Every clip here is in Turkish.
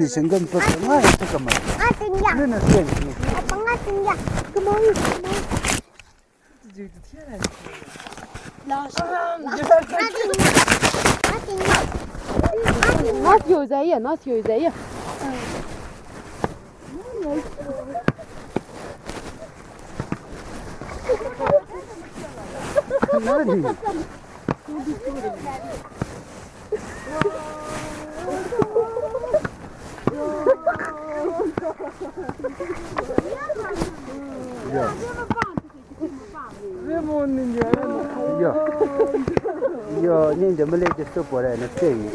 ni sengam pa nga ito ka man. Ano na siya ni? Pangatin ya. Kumawi. Nasıl yüzeye, nasıl yüzeye? Nerede? Ya. Ya. Ya, ninja Malaysia tu boleh nak sini.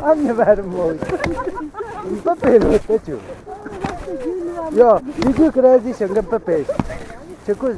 Anne vermo. Papel tu. Ya, video kerja sengam papel. Cekus.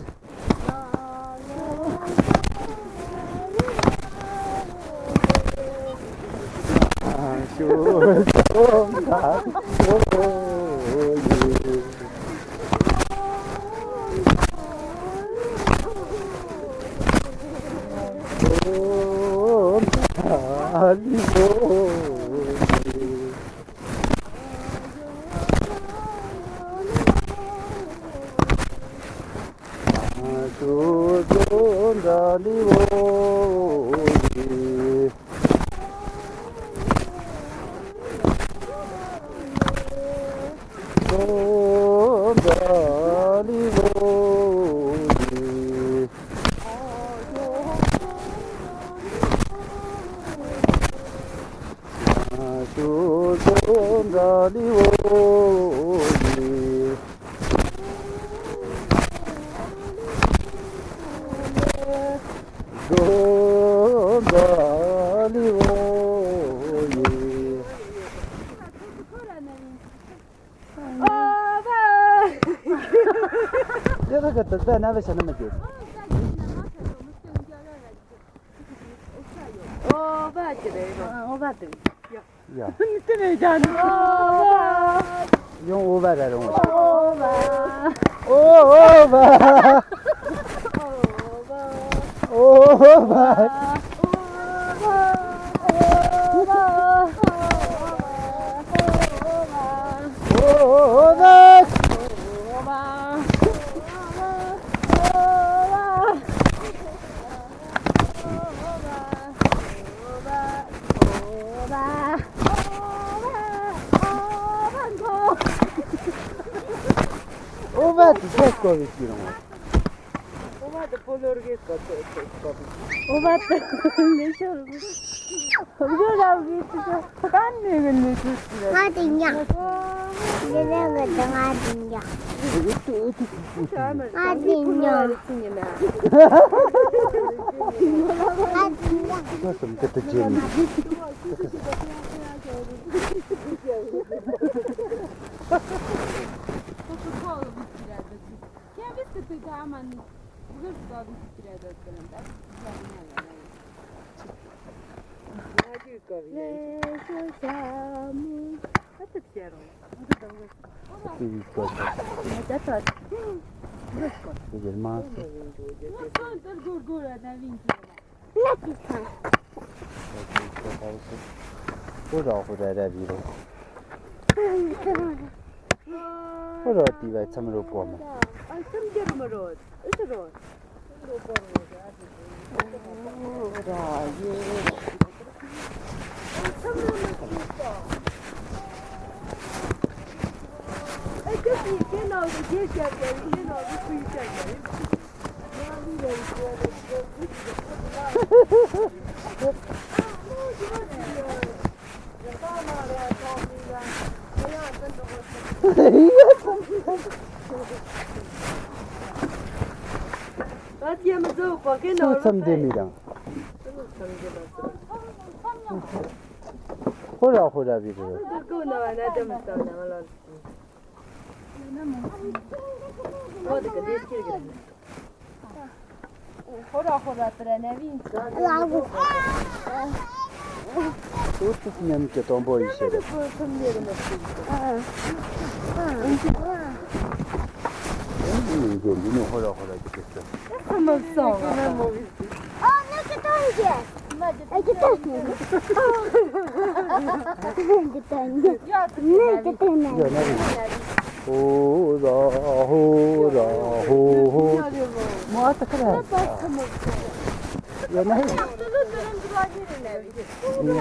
Ben ne sana mı diyorum? O bacı o bacı. Ya. Ne canım? Yung over er onu. Ova. Over. Over. Over. Over ti tecco vicino. Ova da polorghetto Ova ne sorbu. Ova gitti. Kanne gelle tutti. Hadinya. Gele gede hadinya. Hadinya. Hadinya. Nasıl keteceğim? Ora ti vai samro poma. Ay samjer marod. Isrod. Ora ye. Ay kesi kena o geçer kena o kuyacak. Sutsam demirang. Hora biro. Hora trenevin. Lagu. Tuttuk nemke tombo işere. 이게 눈이 호락호락 죽겠어. Tamam sonra. Aa ne kadar ye? Ne kadar ye? Ne kadar ye? Ne kadar ye? 이거 나리. 호라 호라 호. 뭐 왔다 그래. 야 나리. 이거